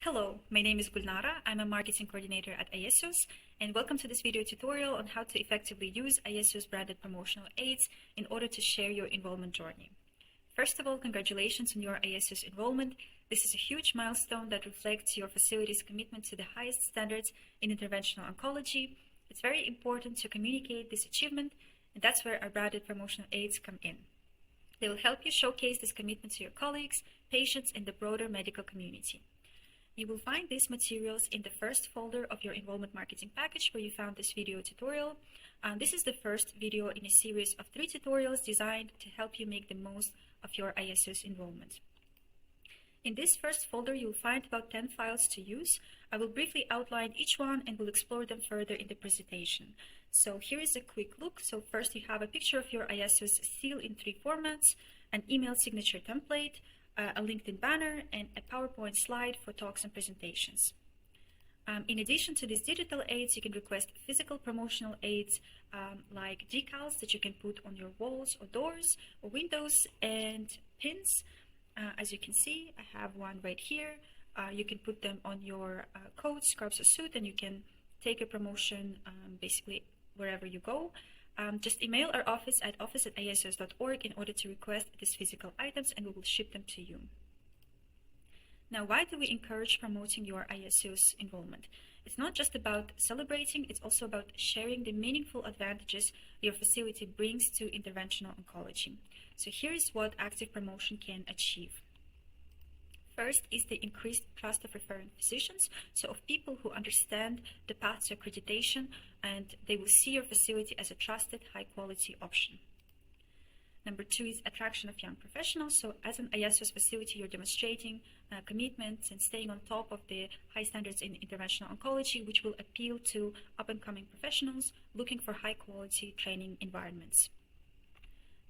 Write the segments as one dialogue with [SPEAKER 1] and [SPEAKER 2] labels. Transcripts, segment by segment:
[SPEAKER 1] Hello, my name is Gulnara. I'm a marketing coordinator at IASIOS, and welcome to this video tutorial on how to effectively use IASIOS-branded promotional aids in order to share your enrollment journey. First of all, congratulations on your IASIOS enrollment. This is a huge milestone that reflects your facility's commitment to the highest standards in interventional oncology. It's very important to communicate this achievement, and that's where our branded promotional aids come in. They will help you showcase this commitment to your colleagues, patients, and the broader medical community. You will find these materials in the first folder of your enrollment marketing package where you found this video tutorial. This is the first video in a series of 3 tutorials designed to help you make the most of your IASIOS enrollment. In this first folder, you'll find about 10 files to use. I will briefly outline each one and we'll explore them further in the presentation. So here is a quick look. So first you have a picture of your IASIOS seal in 3 formats, an email signature template, a LinkedIn banner, and a PowerPoint slide for talks and presentations. In addition to these digital aids, you can request physical promotional aids like decals that you can put on your walls or doors or windows, and pins. As you can see, I have one right here. You can put them on your coat, scrubs, or suit, and you can take a promotion basically wherever you go. Just email our office at office@iasios.org in order to request these physical items, and we will ship them to you. Now, why do we encourage promoting your IASIOS enrollment? It's not just about celebrating, it's also about sharing the meaningful advantages your facility brings to interventional oncology. So here is what active promotion can achieve. First is the increased trust of referring physicians, so of people who understand the path to accreditation, and they will see your facility as a trusted, high-quality option. Number 2 is attraction of young professionals. So as an IASIOS facility, you're demonstrating commitment and staying on top of the high standards in interventional oncology, which will appeal to up-and-coming professionals looking for high-quality training environments.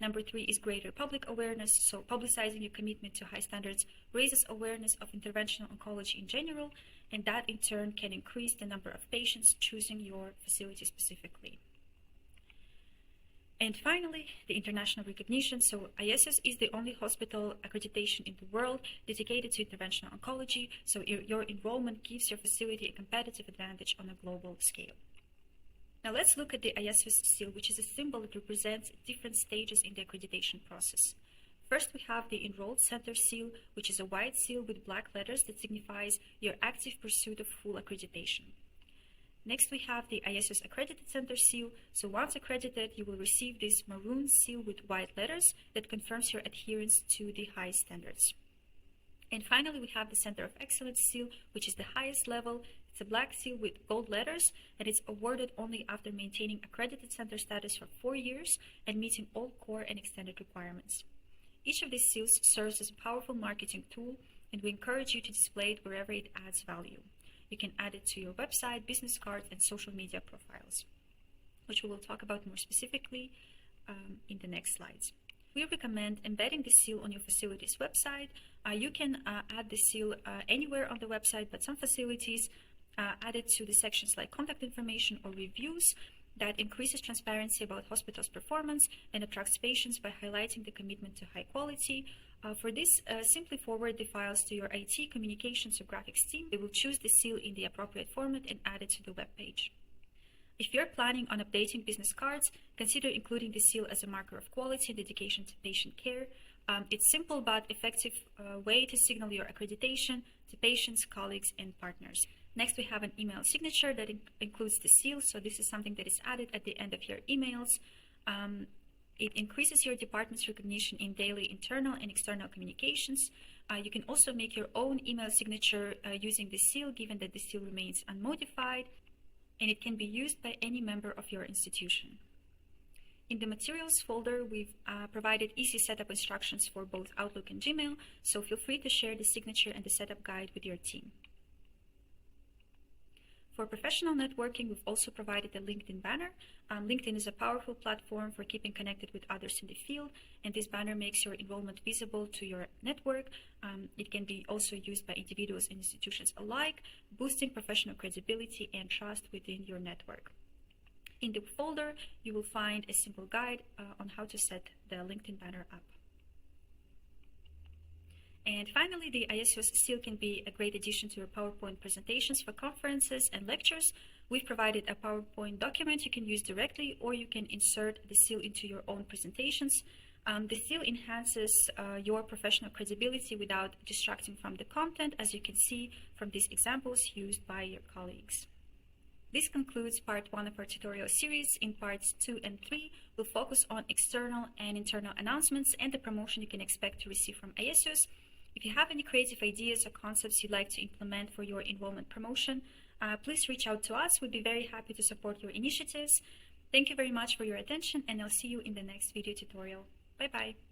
[SPEAKER 1] Number 3 is greater public awareness. So publicizing your commitment to high standards raises awareness of interventional oncology in general, and that in turn can increase the number of patients choosing your facility specifically. And finally, the international recognition. So IASIOS is the only hospital accreditation in the world dedicated to interventional oncology. So your enrollment gives your facility a competitive advantage on a global scale. Now let's look at the IASIOS seal, which is a symbol that represents different stages in the accreditation process. First, we have the Enrolled Center seal, which is a white seal with black letters that signifies your active pursuit of full accreditation. Next, we have the IASIOS Accredited Center seal. So once accredited, you will receive this maroon seal with white letters that confirms your adherence to the high standards. And finally, we have the Center of Excellence seal, which is the highest level. It's a black seal with gold letters, and it's awarded only after maintaining accredited center status for 4 years and meeting all core and extended requirements. Each of these seals serves as a powerful marketing tool, and we encourage you to display it wherever it adds value. You can add it to your website, business cards, and social media profiles, which we will talk about more specifically in the next slides. We recommend embedding the seal on your facility's website. You can add the seal anywhere on the website, but some facilities add it to the sections like contact information or reviews. That increases transparency about hospital's performance and attracts patients by highlighting the commitment to high quality. For this, simply forward the files to your IT, communications, or graphics team. They will choose the seal in the appropriate format and add it to the web page. If you're planning on updating business cards, consider including the seal as a marker of quality and dedication to patient care. It's a simple but effective way to signal your accreditation to patients, colleagues, and partners. Next, we have an email signature that includes the seal. So this is something that is added at the end of your emails. It increases your department's recognition in daily internal and external communications. You can also make your own email signature using the seal, given that the seal remains unmodified, and it can be used by any member of your institution. In the materials folder, we've provided easy setup instructions for both Outlook and Gmail, so feel free to share the signature and the setup guide with your team. For professional networking, we've also provided a LinkedIn banner. LinkedIn is a powerful platform for keeping connected with others in the field, and this banner makes your enrollment visible to your network. It can be also used by individuals and institutions alike, boosting professional credibility and trust within your network. In the folder, you will find a simple guide on how to set the LinkedIn banner up. And finally, the IASIOS seal can be a great addition to your PowerPoint presentations for conferences and lectures. We've provided a PowerPoint document you can use directly, or you can insert the seal into your own presentations. The seal enhances your professional credibility without distracting from the content, as you can see from these examples used by your colleagues. This concludes part 1 of our tutorial series. In parts 2 and 3, we'll focus on external and internal announcements and the promotion you can expect to receive from IASIOS. If you have any creative ideas or concepts you'd like to implement for your enrollment promotion, please reach out to us. We'd be very happy to support your initiatives. Thank you very much for your attention, and I'll see you in the next video tutorial. Bye-bye.